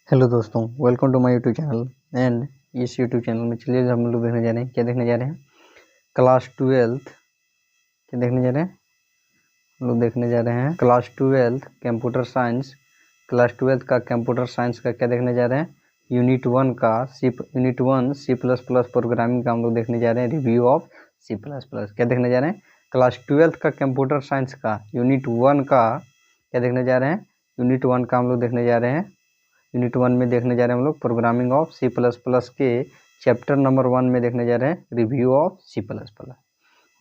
Hello दोस्तों, welcome to my YouTube channel. And इस YouTube channel में चलिए हम लोग देखने जा रहे हैं क्या देखने जा रहे हैं क्लास 12th क्या देखने जा रहे हैं हम लोग देखने जा रहे हैं class 12th computer science. Class 12th का कंप्यूटर साइंस का क्या देखने जा रहे हैं यूनिट 1 का यूनिट 1 C++ प्रोग्रामिंग का हम लोग देखने जा रहे हैं रिव्यू ऑफ C++। क्या देखने जा रहे हैं क्लास 12th का कंप्यूटर साइंस का यूनिट 1 का क्या देखने जा रहे हैं यूनिट 1 का हम लोग देखने जा रहे हैं। यूनिट 1 में देखने जा रहे हैं हम लोग प्रोग्रामिंग ऑफ C++ के चैप्टर नंबर 1 में देखने जा रहे हैं रिव्यू ऑफ C++,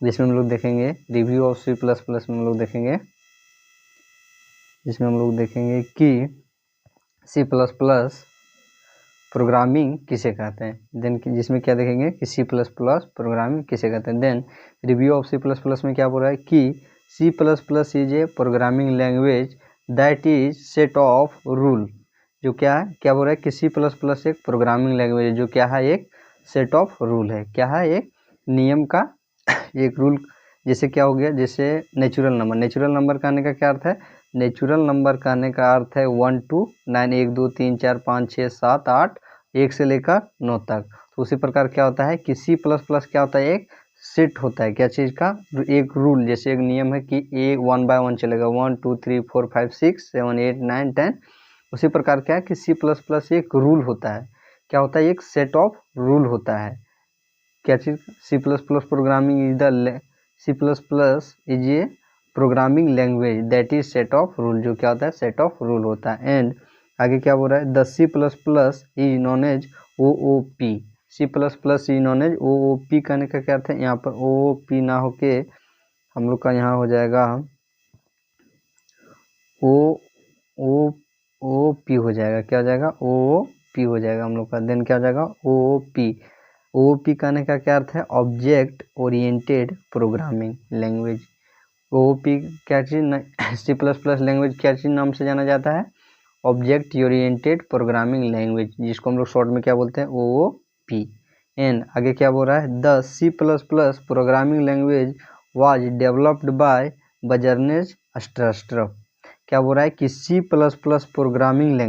जिसमें हम लोग देखेंगे रिव्यू ऑफ C++ में हम लोग देखेंगे जिसमें हम लोग देखेंगे कि C++ प्रोग्रामिंग किसे कहते हैं। देन जिसमें क्या देखेंगे कि C++ प्रोग्रामिंग किसे कहते हैं। देन रिव्यू ऑफ C++ में क्या बोल रहा है कि C++ is a programming language that is set of rule. जो क्या है क्या बोल रहा है कि C++ एक प्रोग्रामिंग लैंग्वेज है जो क्या है एक सेट ऑफ रूल है। क्या है एक नियम का एक रूल। जैसे क्या हो गया जैसे नेचुरल नंबर कहने का क्या अर्थ है। नेचुरल नंबर कहने का अर्थ है 1 to 9 1 2 3 4 5 6 7 8 1 से लेकर 9 तक। तो उसी प्रकार क्या होता है कि C++ क्या होता है एक सेट होता है क्या चीज़ का एक रूल। जैसे एक नियम है कि A 1 by 1 चलेगा 1 2 3 4 5 6 7 8 9 10। उसी प्रकार क्या है कि C++ एक रूल होता है। क्या होता है एक सेट ऑफ रूल होता है। क्या चीज़ C++ programming is the C++ is a programming language that is set of rule. जो क्या होता है सेट ऑफ रूल होता है। एंड आगे क्या बोल रहा है the C++ is known as OOP। C++ is known as OOP कहने का क्या अर्थ है। यहाँ पर OOP ना होके हम लोग का यहाँ हो जाएगा OOP हो जाएगा। क्या हो जाएगा OOP हो जाएगा हम लोग का। देन क्या हो जाएगा OOP कहने का क्या अर्थ है object oriented programming language. OOP क्या चीज़ C++ लैंग्वेज क्या चीज़ नाम से जाना जाता है ऑब्जेक्ट ओरिएंटेड प्रोग्रामिंग लैंग्वेज, जिसको हम लोग शॉर्ट में क्या बोलते हैं OOP। एंड आगे क्या बोल रहा है the C++ programming language was developed by बर्जनेस स्ट्रस्ट्रफ। क्या बोल रहा है कि C++ programming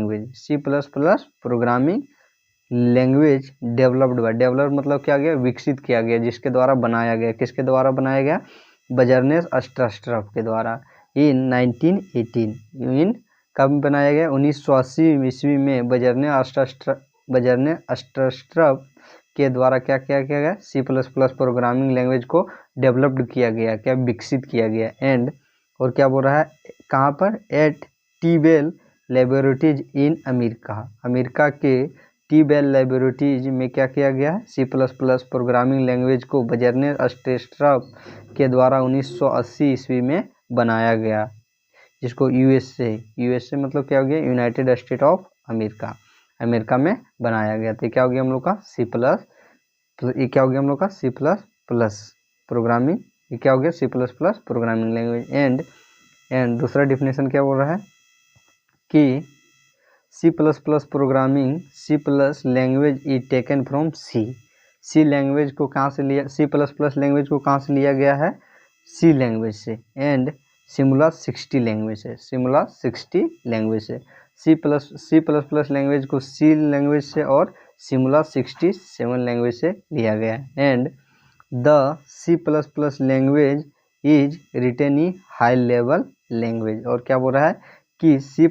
language developed by develop मतलब क्या गया विकसित किया गया जिसके द्वारा बनाया गया। किसके द्वारा बनाया गया बर्जनेस स्ट्रस्ट्रफ के द्वारा इन 1918। इन कब बनाया गया 1980 ईस्वी में बर्जनेस स्ट्रस्ट्रफ के द्वारा क्या किया गया C++ प्रोग्रामिंग लैंग्वेज को डेवलप्ड किया गया क्या विकसित किया गया। एंड और क्या बोल रहा है कहाँ पर at T Bell laboratories in America के टी-बेल लेबोरेटरीज में क्या किया गया C++ प्रोग्रामिंग लैंग्वेज को बर्जनेस स्ट्रस्ट्रफ के द्वारा 1980 ईस्वी में बनाया गया, जिसको यूएसए मतलब क्या हो गया यूनाइटेड स्टेट ऑफ अमेरिका में बनाया गया। तो क्या हो गया हम लोग का ये क्या हो गया हम लोग का C++ प्रोग्रामिंग ये क्या हो गया C++ प्रोग्रामिंग लैंग्वेज। एंड दूसरा डिफिनेशन क्या बोल रहा है कि C++ programming C+ language is taken from C language को कहाँ से लिया C++ लैंग्वेज को कहाँ से लिया गया है C लैंग्वेज से। एंड सिमुला60 लैंग्वेज से C++ लैंग्वेज को C लैंग्वेज से और सिमुला67 लैंग्वेज से लिया गया है। And the C++ language is written in high level language. और क्या बोल रहा है कि C++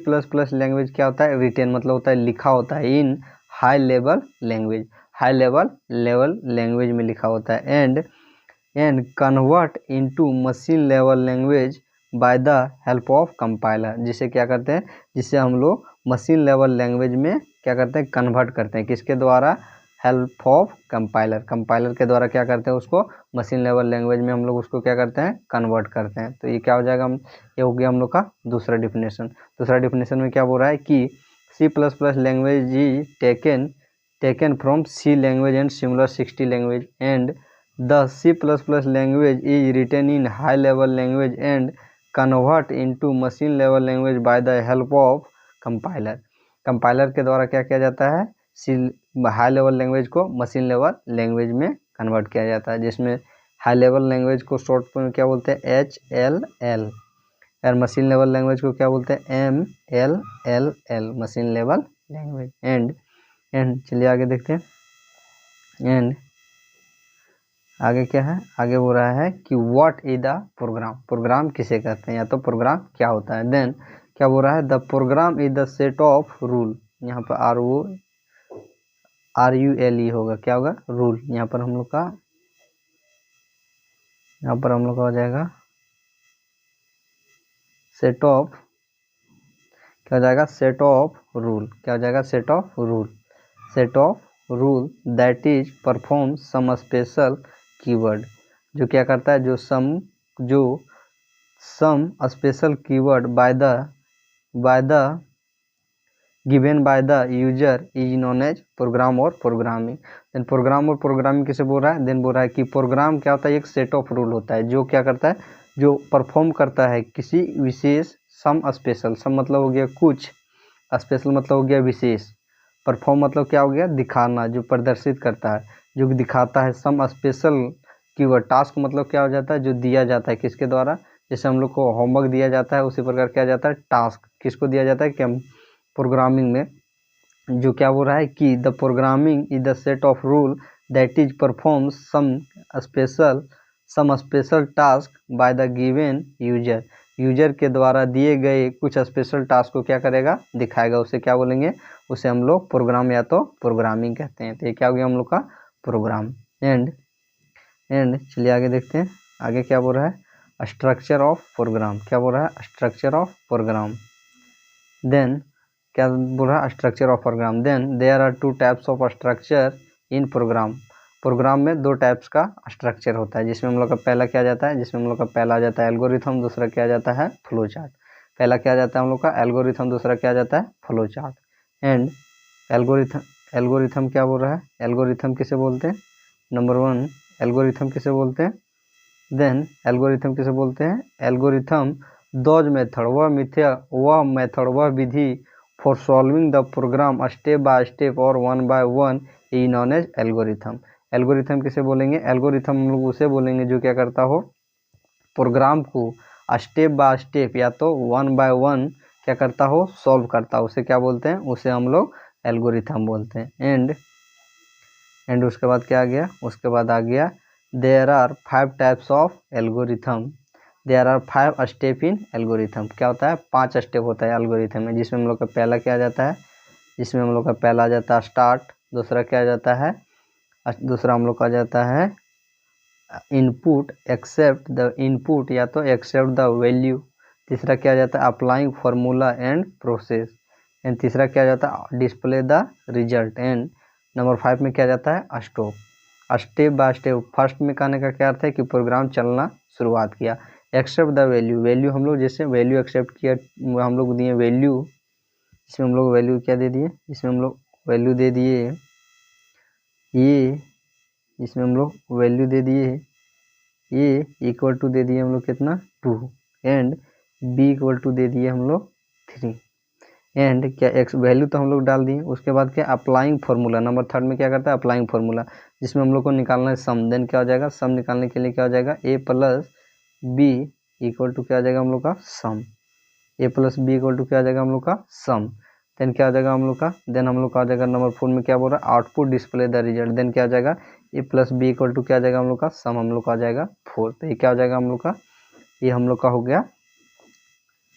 लैंग्वेज क्या होता है रिटेन मतलब होता है लिखा होता है इन हाई लेवल लैंग्वेज में लिखा होता है। And convert into machine level language by the help of compiler. जिसे क्या करते हैं जिसे हम लोग मशीन लेवल लैंग्वेज में क्या करते हैं कन्वर्ट करते हैं किसके द्वारा हेल्प ऑफ कंपाइलर के द्वारा क्या करते हैं उसको मशीन लेवल लैंग्वेज में हम लोग उसको क्या करते हैं कन्वर्ट करते हैं। तो ये क्या हो जाएगा ये हो गया हम लोग का दूसरा डिफिनेशन में क्या बोल रहा है कि C++ language is taken from C language and सिमुला60 language. And the C++ language is written in high level language and convert into machine level language by the help of compiler के द्वारा क्या किया जाता है हाई लेवल लैंग्वेज को machine level language में convert किया जाता है, जिसमें हाई लेवल लैंग्वेज को शॉर्ट में क्या बोलते हैं HLL और मशीन लेवल लैंग्वेज को क्या बोलते हैं MLLL machine level language. And चलिए आगे देखते हैं। एंड आगे क्या है, आगे बोल रहा है कि what is the program, program किसे कहते हैं या तो प्रोग्राम क्या होता है। देन क्या बोल रहा है, the program is the set of rule, यहाँ पर RULE होगा, क्या होगा, रूल। यहाँ पर हम लोग का हो जाएगा सेट ऑफ, क्या हो जाएगा, सेट ऑफ रूल, क्या हो जाएगा, set of rule, set of rule that is perform some special keyword, जो क्या करता है, जो some special keyword by the given by the user is known as program और प्रोग्रामिंग। देन प्रोग्राम और प्रोग्रामिंग किसे बोल रहा है, देन बोल रहा है कि प्रोग्राम क्या होता है, एक सेट ऑफ रूल होता है जो क्या करता है, जो परफॉर्म करता है किसी विशेष सम स्पेशल, सम मतलब हो गया कुछ, स्पेशल मतलब हो गया विशेष, परफॉर्म मतलब क्या हो गया, दिखाना, जो प्रदर्शित करता है, जो दिखाता है, सम स्पेशल कीवर्ड, टास्क मतलब क्या हो जाता है, जो दिया जाता है किसके द्वारा, जैसे हम लोग को होमवर्क दिया जाता है उसी प्रकार क्या जाता है, टास्क किसको दिया जाता है, कि हम प्रोग्रामिंग में, जो क्या बोल रहा है कि the programming is the set of rule that is performs some special task by the given user के द्वारा दिए गए कुछ स्पेशल टास्क को क्या करेगा, दिखाएगा, उसे क्या बोलेंगे, उसे हम लोग प्रोग्राम या तो प्रोग्रामिंग कहते हैं। तो ये क्या हो गया हम लोग का प्रोग्राम। एंड चलिए आगे देखते हैं, आगे क्या बोल रहा है, स्ट्रक्चर ऑफ प्रोग्राम, क्या बोल रहा है, स्ट्रक्चर ऑफ प्रोग्राम। देन क्या बोल रहा है, structure of program. Then there are 2 types of structure in program, program में 2 टाइप्स का स्ट्रक्चर होता है, जिसमें हम लोग का पहला क्या जाता है, जिसमें हम लोग का पहला आ जाता है एल्गोरिथम, दूसरा क्या जाता है, फ्लो चार्ट। पहला क्या जाता है हम लोग का एल्गोरिथम, दूसरा क्या जाता है, फ्लो चार्ट। एंड एल्गोरिथम क्या बोल रहा है, एल्गोरिथम किसे बोलते हैं, नंबर 1 एल्गोरिथम किसे बोलते हैं, देन एल्गोरिथम किसे बोलते हैं, एल्गोरिथम दोज मेथड, वह मेथड, वह विधि for solving the program step by step और 1 by 1 is known as algorithm. Algorithm किसे बोलेंगे, एल्गोरिथम हम लोग उसे बोलेंगे जो क्या करता हो, प्रोग्राम को स्टेप बाय स्टेप या तो 1 by 1 क्या करता हो, सॉल्व करता हो, उसे क्या बोलते हैं, उसे हम लोग एल्गोरिथम बोलते हैं। एंड उसके बाद क्या आ गया, उसके बाद आ गया there are 5 types of algorithm, there are 5 step in algorithm, क्या होता है, 5 स्टेप होता है एल्गोरिथम में, जिसमें हम लोग का पहला क्या आ जाता है, जिसमें हम लोग का पहला आ जाता है स्टार्ट, दूसरा क्या आ जाता है, दूसरा हम लोग का आ जाता है इनपुट, एक्सेप्ट द इनपुट या तो एक्सेप्ट द वैल्यू, तीसरा क्या आ जाता है applying formula and process, and तीसरा क्या आ जाता है display the result, and number 5 में क्या जाता है stop, step by step. First में कहने का क्या अर्थ है कि प्रोग्राम चलना शुरुआत किया। एक्सेप्ट द वैल्यू हम लोग जैसे वैल्यू एक्सेप्ट किया, हम लोग दिए वैल्यू, इसमें हम लोग वैल्यू क्या दे दिए, इसमें हम लोग वैल्यू दे दिए ये, इसमें हम लोग वैल्यू दे दिए ये इक्वल टू दे दिए हम लोग कितना 2, एंड बी इक्वल टू दे दिए हम लोग 3, एंड क्या एक्स वैल्यू तो हम लोग डाल दिए। उसके बाद क्या अप्लाइंग फार्मूला, नंबर 3 में क्या करता है अप्लाइंग फार्मूला, जिसमें हम लोग को निकालना है सम। देन क्या हो जाएगा, सम निकालने के लिए क्या हो जाएगा a plus B equal to क्या हो जाएगा हम लोग का sum, a plus B equal to क्या हो जाएगा हम लोग का सम। देन क्या हो जाएगा हम लोग का, देन हम लोग का आ जाएगा नंबर 4 में क्या बोल रहा है output display the result. Then क्या हो जाएगा a plus B equal to क्या आ जाएगा हम लोग का सम, हम लोग का आ जाएगा 4। तो ये क्या हो जाएगा हम लोग का, ये हम लोग का हो गया,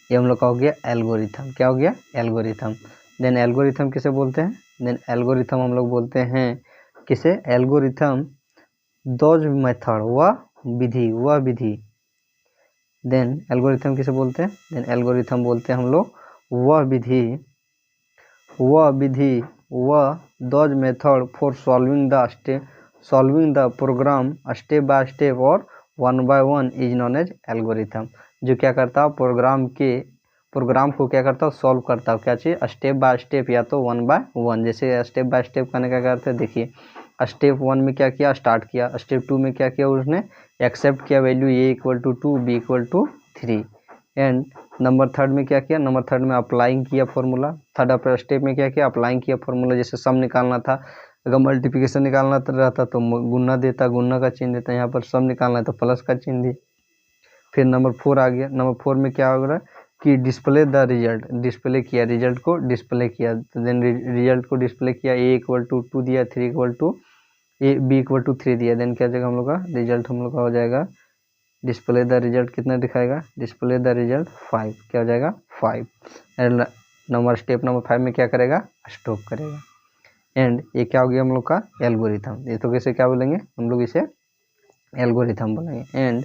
ये हम लोग का हो गया एल्गोरिथम, क्या हो गया एल्गोरिथम। देन एल्गोरिथम किसे बोलते हैं, देन एल्गोरिथम हम लोग बोलते हैं किसे, एल्गोरिथम दोज मेथड, वह विधि। देन एल्गोरिथम किसे बोलते हैं, देन एल्गोरिथम बोलते हैं हम लोग वह विधि वह those method for solving the program step by step और 1 by 1 is known as algorithm, जो क्या करता है प्रोग्राम को क्या करता है सॉल्व करता है, क्या चीज़ स्टेप बाय स्टेप या तो 1 by 1। जैसे स्टेप बाय स्टेप करने का क्या करते हैं, देखिए स्टेप 1 में क्या किया स्टार्ट किया, स्टेप 2 में क्या किया उसने एक्सेप्ट किया value a equal to 2 b equal to 3, and number 3 में क्या किया, नंबर 3 में अप्लाइंग किया फॉर्मूला, थर्ड स्टेप में क्या किया अप्लाइंग किया फॉर्मूला, जैसे सम निकालना था, अगर मल्टीप्लिकेशन निकालना रहता तो गुना देता, गुना का चिन्ह देता, यहाँ पर सम निकालना है तो प्लस का चिन्ह दी। फिर नंबर 4 आ गया, नंबर 4 में क्या हो रहा है कि डिस्प्ले द रिजल्ट, डिस्प्ले किया रिजल्ट को, डिस्प्ले किया, तो देन रिजल्ट को डिस्प्ले किया, a इक्वल टू 2 दिया, 3 equal to a, b equal to 3 दिया, देन क्या जाएगा हम लोग का रिजल्ट हम लोग का हो जाएगा डिस्प्ले द रिजल्ट कितना दिखाएगा, डिस्प्ले द रिजल्ट 5, क्या हो जाएगा 5। एंड नंबर स्टेप नंबर 5 में क्या करेगा, स्टॉप करेगा। एंड ये क्या हो गया हम लोग का एल्गोरिथम, ये तो कैसे क्या बोलेंगे हम लोग इसे एल्गोरिथम बोलेंगे। एंड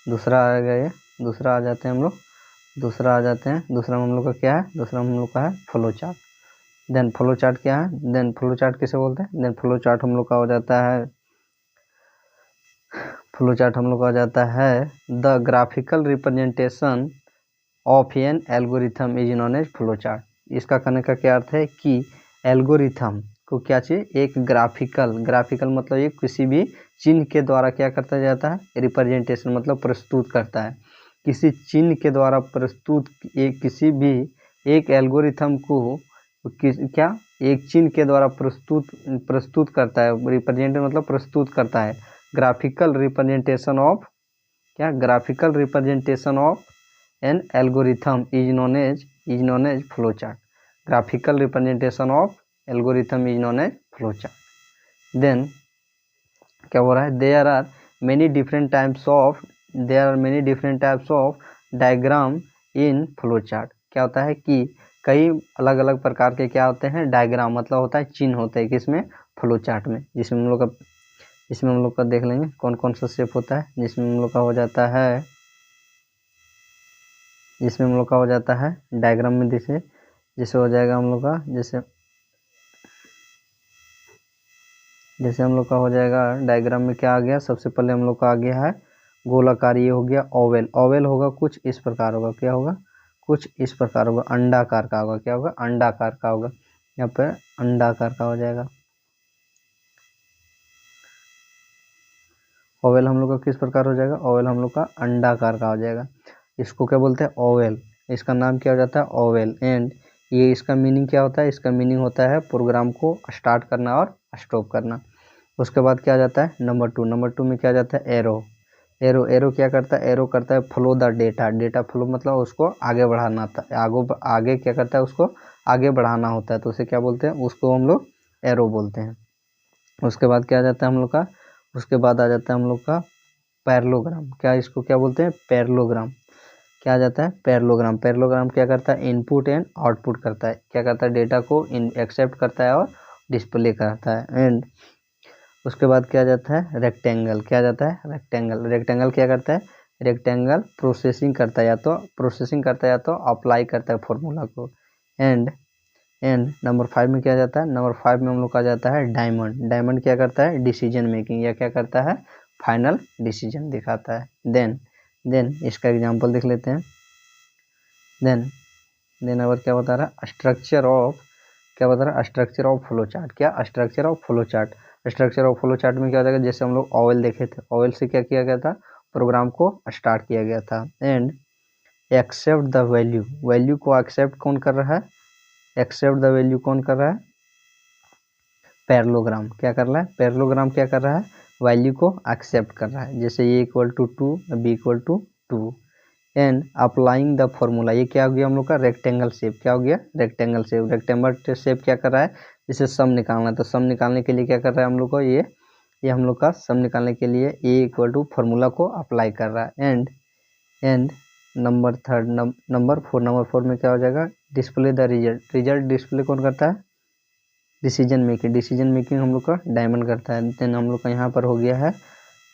दूसरा आ गया ये, दूसरा आ जाते हैं हम लोग, दूसरा आ जाते हैं, दूसरा हम लोग का क्या है, दूसरा हम लोग का है flow chart. Then flow chart क्या है, देन फ्लो चार्ट किसे बोलते हैं, देन फ्लो चार्ट हम लोग का हो जाता है, फ्लो चार्ट हम लोग का हो जाता है the graphical representation of an algorithm is known as flow chart. इसका कहने का क्या अर्थ है कि एल्गोरिथम को क्या चाहिए, एक ग्राफिकल, ग्राफिकल मतलब ये किसी भी चिन्ह के द्वारा क्या करता जाता है, रिप्रेजेंटेशन मतलब प्रस्तुत करता है, किसी चिन्ह के द्वारा प्रस्तुत किसी भी एक एल्गोरिथम को क्या एक चिन्ह के द्वारा प्रस्तुत करता है, रिप्रेजेंट मतलब प्रस्तुत करता है। ग्राफिकल रिप्रेजेंटेशन ऑफ क्या, graphical representation of an algorithm is known as flow chart. Graphical representation of algorithm is known as flow chart. Then क्या हो रहा है, there are many different types of diagram in flow chart. क्या होता है कि कई अलग अलग प्रकार के क्या होते हैं, डायग्राम मतलब होता है चिन्ह होते हैं किसमें, फ्लो चार्ट में, जिसमें हम लोग का देख लेंगे कौन कौन सा शेप होता है, जिसमें हम लोग का हो जाता है, जिसमें हम लोग का हो जाता है डायग्राम में जैसे हो जाएगा हम लोग का, जैसे हम लोग का हो जाएगा डायग्राम में क्या आ गया, सबसे पहले हम लोग का आ गया है गोलाकार, ये हो गया ओवेल, ओवेल होगा कुछ इस प्रकार होगा, क्या होगा कुछ इस प्रकार होगा, अंडाकार का होगा, क्या होगा अंडाकार का होगा, यहाँ पे अंडाकार का हो जाएगा। ओवेल हम लोग का किस प्रकार हो जाएगा, ओवेल हम लोग का अंडाकार का हो जाएगा। इसको क्या बोलते हैं ओवेल, इसका नाम क्या हो जाता है ओवेल। एंड ये इसका मीनिंग क्या होता है, इसका मीनिंग होता है प्रोग्राम को स्टार्ट करना और स्टॉप करना। उसके बाद क्या आ जाता है नंबर 2, नंबर 2 में क्या आ जाता है एरो, एरो क्या करता है, एरो करता है flow the data, data flow मतलब उसको आगे बढ़ाना था, आगे क्या करता है उसको आगे बढ़ाना होता है, तो उसे क्या बोलते हैं, उसको हम लोग एरो बोलते हैं। उसके बाद क्या आ जाता है हम लोग का, उसके बाद आ जाता है हम लोग का पैरेललोग्राम, क्या इसको क्या बोलते हैं पैरेललोग्राम, क्या आ जाता है पैरेललोग्राम। पैरेललोग्राम क्या करता है, इनपुट एंड आउटपुट करता है, क्या करता है डेटा को एक्सेप्ट करता है और डिस्प्ले करता है। एंड उसके बाद क्या जाता है रेक्टेंगल, क्या जाता है रेक्टेंगल, रेक्टेंगल क्या करता है, रेक्टेंगल प्रोसेसिंग करता है, या तो अप्लाई करता है फॉर्मूला को। एंड नंबर 5 में क्या जाता है, नंबर 5 में हम लोग का जाता है डायमंड, डायमंड क्या करता है डिसीजन मेकिंग, या क्या करता है फाइनल डिसीजन दिखाता है। देन इसका एग्जांपल देख लेते हैं। देन अब क्या बता रहा है स्ट्रक्चर ऑफ, क्या बता रहा है स्ट्रक्चर ऑफ फ्लो चार्ट, क्या structure of flow chart, structure of flow chart में क्या हो जाएगा, जैसे हम लोग ऑयल देखे थे, ऑयल से क्या किया गया था, प्रोग्राम को स्टार्ट किया गया था। And accept the value, value को एक्सेप्ट कौन कर रहा है, एक्सेप्ट द वैल्यू कौन कर रहा है, पैरेललोग्राम क्या कर रहा है, पैरेललोग्राम क्या कर रहा है वैल्यू को एक्सेप्ट कर रहा है, जैसे a equal to 2 b equal to 2। And applying the formula, ये क्या हो गया हम लोग का रेक्टेंगल शेप, क्या हो गया रेक्टेंगल शेप, रेक्टेंगल शेप क्या कर रहा है, जैसे सम निकालना है, तो सम निकालने के लिए क्या कर रहा है हम लोग को, ये हम लोग का सम निकालने के लिए ए इक्वल टू फॉर्मूला को अप्लाई कर रहा है। एंड नंबर 4 में क्या हो जाएगा display the result, result display कौन करता है डिसीजन मेकिंग हम लोग का डायमंड करता है। देन हम लोग का यहाँ पर हो गया है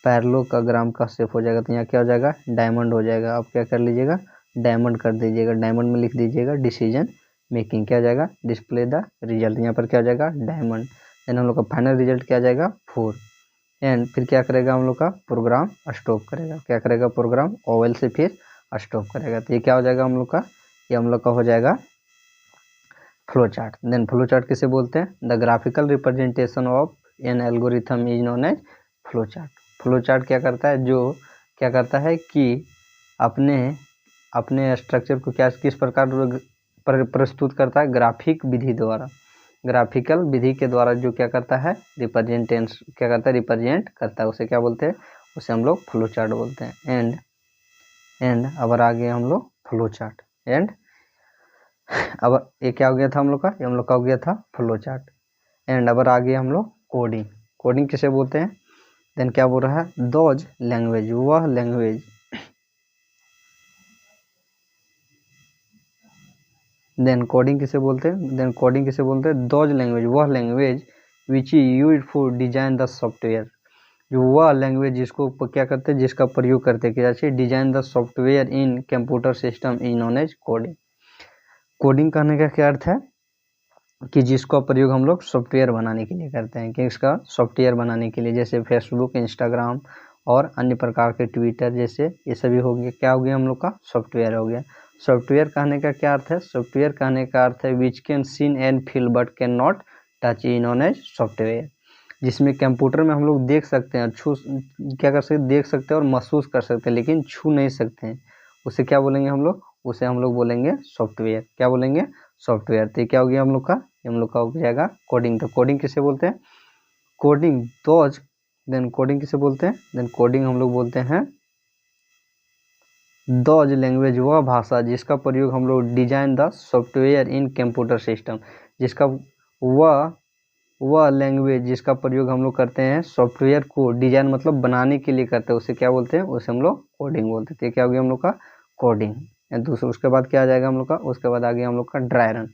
पैरेललोग्राम का शेप हो जाएगा, तो यहाँ क्या हो जाएगा डायमंड हो जाएगा। आप क्या कर लीजिएगा डायमंड कर दीजिएगा, डायमंड में लिख दीजिएगा डिसीजन मेकिंग, क्या हो जाएगा डिस्प्ले द रिजल्ट, यहाँ पर क्या हो जाएगा डायमंड। देन हम लोग का फाइनल रिजल्ट क्या आ जाएगा 4। एंड फिर क्या करेगा हम लोग का प्रोग्राम स्टॉप करेगा, क्या करेगा प्रोग्राम ओवेल से फिर स्टॉप करेगा, तो ये क्या हो जाएगा हम लोग का, ये हम लोग का हो जाएगा flow chart. Then flow chart किसे बोलते हैं, the graphical representation of an algorithm is known as flow chart. Flow chart क्या करता है, जो क्या करता है कि अपने स्ट्रक्चर को क्या किस प्रकार प्रस्तुत करता है, ग्राफिक विधि द्वारा, ग्राफिकल विधि के द्वारा जो क्या करता है रिप्रेजेंट करता है, उसे क्या बोलते हैं, उसे हम लोग फ्लो चार्ट बोलते हैं। एंड अब आगे हम लोग फ्लो चार्ट, एंड अब ये क्या हो गया था हम लोग का, ये हम लोग का हो गया था फ्लो चार्ट। एंड अब आगे हम लोग कोडिंग। कोडिंग किसे बोलते हैं, देन क्या बोल रहा है, दोज लैंग्वेज, वह लैंग्वेज, देन कोडिंग किसे बोलते हैं, देन कोडिंग किसे बोलते हैं, दोज लैंग्वेज, वह language which is used for design the software, जो वह लैंग्वेज जिसको क्या करते हैं, जिसका प्रयोग करते हैं क्या, design the software in computer system is known as coding. Coding करने का क्या अर्थ है कि जिसका प्रयोग हम लोग सॉफ्टवेयर बनाने के लिए करते हैं, कि इसका सॉफ्टवेयर बनाने के लिए, जैसे फेसबुक, इंस्टाग्राम और अन्य प्रकार के ट्विटर जैसे, ये सभी हो गया, क्या हो गया हम लोग का, सॉफ्टवेयर हो गया। सॉफ्टवेयर कहने का क्या अर्थ है, सॉफ्टवेयर कहने का अर्थ है which can seen and feel but can not touch is known as software, जिसमें कंप्यूटर में हम लोग देख सकते हैं, छू क्या कर सकते, देख सकते हैं और महसूस कर सकते हैं, लेकिन छू नहीं सकते हैं, उसे क्या बोलेंगे हम लोग, उसे हम लोग बोलेंगे सॉफ्टवेयर। क्या बोलेंगे, सॉफ्टवेयर। तो क्या हो गया हम लोग का, हम लोग का हो जाएगा कोडिंग। तो कोडिंग किसे बोलते हैं, कोडिंग दोज, देन कोडिंग किसे बोलते हैं, देन कोडिंग हम लोग बोलते हैं दोज लैंग्वेज, वह भाषा जिसका प्रयोग हम लोग design the software in computer system, जिसका वह लैंग्वेज जिसका प्रयोग हम लोग करते हैं सॉफ्टवेयर को डिजाइन मतलब बनाने के लिए करते हैं, उसे क्या बोलते हैं, उसे हम लोग कोडिंग बोलते हैं। क्या हो गया हम लोग का, कोडिंग। दूसरा उसके बाद क्या आ जाएगा हम लोग का, उसके बाद आ गया हम लोग का ड्राई रन।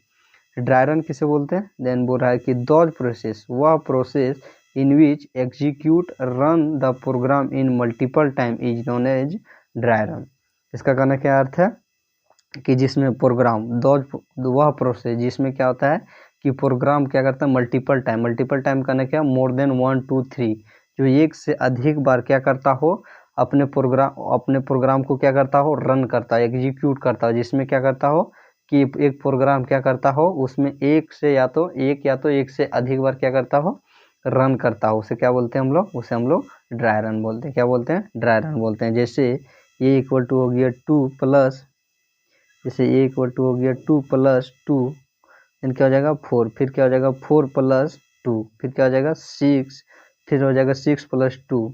ड्राई रन किसे बोलते हैं, देन बोल रहा है कि दोज प्रोसेस, वह process in which execute run the program in multiple time is known as dry run. इसका कहना क्या अर्थ है कि जिसमें प्रोग्राम दोज, वह प्रोसेस जिसमें क्या होता है कि प्रोग्राम क्या करता है मल्टीपल टाइम, मल्टीपल टाइम करने क्या, मोर देन 1 2 3, जो एक से अधिक बार क्या करता हो, अपने प्रोग्राम को क्या करता हो, रन करता है, एग्जीक्यूट करता हो, जिसमें क्या करता हो कि एक प्रोग्राम क्या करता हो, उसमें एक से अधिक बार क्या करता हो, रन करता हो, उसे क्या बोलते हैं हम लोग, उसे हम लोग ड्राई रन बोलते हैं। क्या बोलते हैं, ड्राई रन बोलते हैं। जैसे ए इक्वल टू हो गया 2 प्लस, जैसे ए इक्वल टू हो गया 2 + 2, देन क्या हो जाएगा 4, फिर क्या हो जाएगा 4 + 2, फिर क्या हो जाएगा 6, फिर हो जाएगा 6 + 2,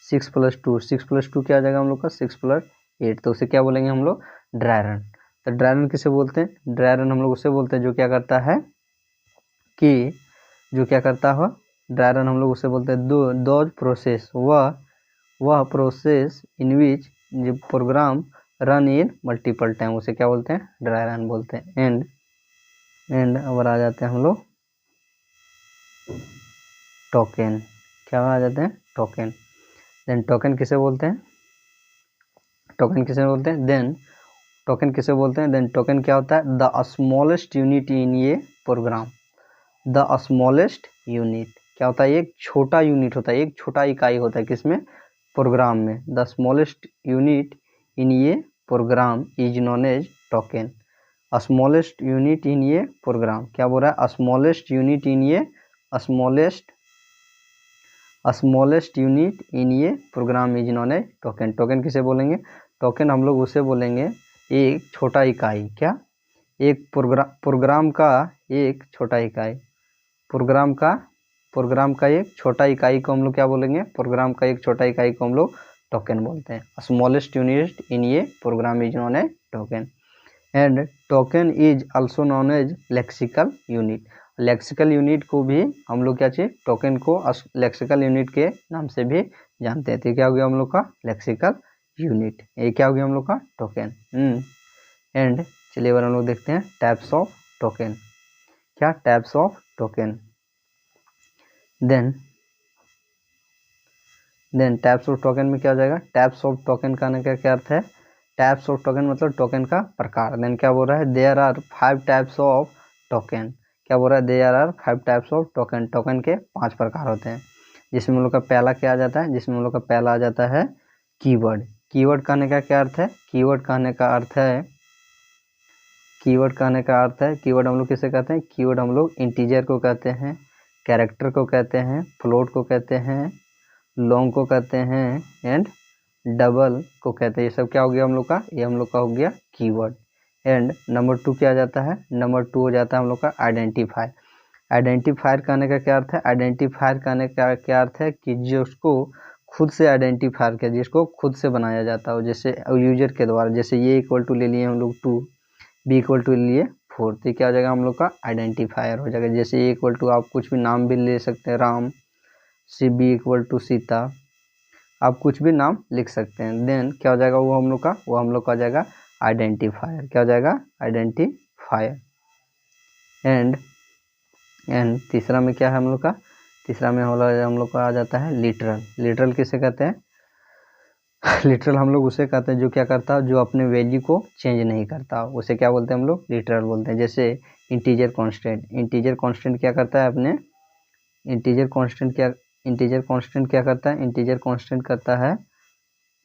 6 + 2, 6 + 2 क्या हो जाएगा हम लोग का 6 + 8, तो उसे क्या बोलेंगे हम लोग, ड्राई रन। तो ड्राई रन किसे बोलते हैं, ड्राई रन हम लोग उसे बोलते हैं जो क्या करता है कि जो क्या करता हो, ड्राई रन हम लोग उसे बोलते हैं दोज प्रोसेस, वह प्रोसेस इन विच जो program run in multiple time, उसे क्या बोलते हैं, ड्राई रन बोलते हैं। एंड अब आ जाते हैं हम लोग टोकन। क्या आ जाते हैं, टोकन। देन टोकन किसे बोलते हैं, टोकन किसे बोलते हैं, देन टोकन किसे बोलते हैं, देन टोकन क्या होता है, द स्मॉलेस्ट यूनिट इन ये प्रोग्राम, द स्मॉलेस्ट यूनिट क्या होता है, एक छोटा यूनिट होता है, एक छोटा इकाई होता है किसमें, प्रोग्राम में। द स्मॉलेस्ट यूनिट इन ये program is known as token, smallest unit in ये प्रोग्राम, क्या बोल रहा है, स्मॉलेस्ट यूनिट इन ये, स्मॉलेस्ट यूनिट इन ये program is known as token. Token किसे बोलेंगे, टोकन हम लोग उसे बोलेंगे एक छोटा इकाई, क्या, एक प्रोग्राम का एक छोटा इकाई, प्रोग्राम का एक छोटा इकाई को हम लोग क्या बोलेंगे, प्रोग्राम का एक छोटा इकाई को हम लोग टोकन बोलते हैं। स्मॉलेस्ट यूनिट इन ये program is known as token. And token is also known as lexical unit, lexical unit को भी हम लोग क्या चाहिए, टोकन को लेक्सिकल यूनिट के नाम से भी जानते हैं। तो क्या हो गया हम लोग का, लेक्सिकल यूनिट, ये क्या हो गया हम लोग का, टोकन। एंड चलिए हम लोग देखते हैं टाइप्स ऑफ टोकन। क्या, types of token. Then types of token में क्या हो जाएगा, टाइप्स ऑफ टोकन का क्या अर्थ है, टाइप्स ऑफ टोकन मतलब टोकन का प्रकार। देन क्या बोल रहा है, there are 5 types of token, क्या बोल रहा है, there are 5 types of token, token के 5 प्रकार होते हैं, जिसमें हम लोग का पहला क्या आ जाता है, जिसमें हम लोग का पहला आ जाता है कीवर्ड। कीवर्ड कहने का क्या अर्थ है, कीवर्ड कहने का अर्थ है, कीवर्ड हम लोग किसे कहते हैं, कीवर्ड हम लोग इंटीजर को कहते हैं, कैरेक्टर को कहते हैं, फ्लोट को कहते हैं, लॉन्ग को कहते हैं, एंड डबल को कहते हैं। ये सब क्या हो गया हम लोग का, ये हम लोग का हो गया कीवर्ड। एंड नंबर 2 क्या आ जाता है, नंबर 2 हो जाता है हम लोग का आइडेंटिफायर। आइडेंटिफायर कहने का क्या अर्थ है, आइडेंटिफायर कहने का क्या अर्थ है कि जो उसको खुद से आइडेंटिफायर किया, जिसको खुद से बनाया जाता हो, जैसे यूजर के द्वारा। जैसे ये इक्वल टू ले लिए हम लोग 2, बी इक्वल टू ले लिए 4, तो क्या हो जाएगा हम लोग का आइडेंटिफायर हो जाएगा। जैसे ये इक्वल टू आप कुछ भी नाम भी ले सकते हैं, राम, सी, बी इक्वल टू सीता, आप कुछ भी नाम लिख सकते हैं। देन क्या हो जाएगा वो हम लोग का हो जाएगा आइडेंटिफायर। क्या हो जाएगा आइडेंटिफायर। एंड तीसरा में क्या है हम लोग का, तीसरा में हम लोग का आ जाता है लिटरल। लिटरल किसे कहते हैं? लिटरल हम लोग उसे कहते हैं जो क्या करता है, जो अपने वैल्यू को चेंज नहीं करता, उसे क्या बोलते हैं हम लोग? लिटरल बोलते हैं। जैसे इंटीजर कांस्टेंट, इंटीजर कांस्टेंट क्या करता है अपने, इंटीजर कांस्टेंट क्या करता है? इंटीजर कांस्टेंट करता है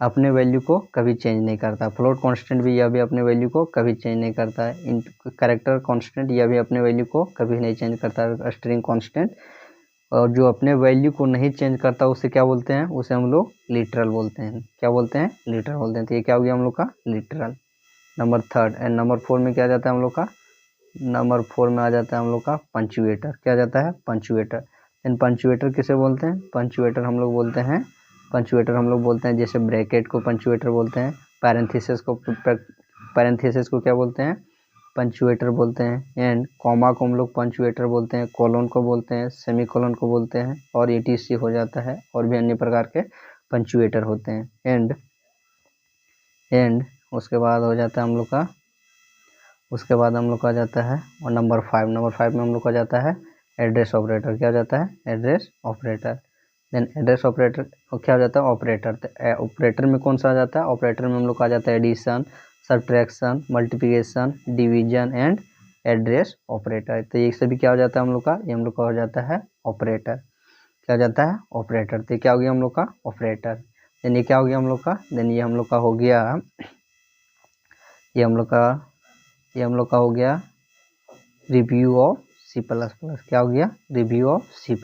अपने वैल्यू को कभी चेंज नहीं करता। फ्लोट कांस्टेंट भी, यह भी अपने वैल्यू को कभी चेंज नहीं करता है। कैरेक्टर कांस्टेंट, यह भी अपने वैल्यू को कभी नहीं चेंज करता है। स्ट्रिंग कांस्टेंट, और जो अपने वैल्यू को नहीं चेंज करता उसे क्या बोलते हैं? उसे हम लोग लिटरल बोलते हैं। क्या बोलते हैं? लिटरल बोलते हैं। तो ये क्या हो गया हम लोग का लिटरल। नंबर 3 एंड नंबर 4 में क्या जाता है हम लोग का? नंबर 4 में आ जाता है हम लोग का पंचुएटर। क्या जाता है? पंचुएटर। एंड पंचुएटर किसे बोलते हैं? पंचुएटर हम लोग बोलते हैं, जैसे ब्रैकेट को पंचुएटर बोलते हैं, पैरेंथेसिस को क्या बोलते हैं? पंचुएटर बोलते हैं। एंड कॉमा को हम लोग पंचुएटर बोलते हैं, कोलन को बोलते हैं, सेमीकोलन को बोलते हैं, और etc हो जाता है, और भी अन्य प्रकार के पंचुएटर होते हैं। एंड उसके बाद हो जाता है हम लोग का, उसके बाद हम लोग का जाता है और नंबर 5 में हम लोग का जाता है एड्रेस ऑपरेटर। क्या हो जाता है? Address operator. Then address operator क्या हो जाता है? ऑपरेटर। तो ऑपरेटर में कौन सा आ जाता है? ऑपरेटर में हम लोग का आ जाता है addition, subtraction, multiplication, division and address operator. तो ये सभी क्या हो जाता है हम लोग का? ये हम लोग का हो जाता है ऑपरेटर। क्या हो जाता है? ऑपरेटर। तो क्या हो गया हम लोग का? ऑपरेटर। देन ये क्या हो गया हम लोग का? देन ये हम लोग का हो गया, ये हम लोग का हो गया रिव्यू ऑफ C++। क्या हो गया? Review of C++।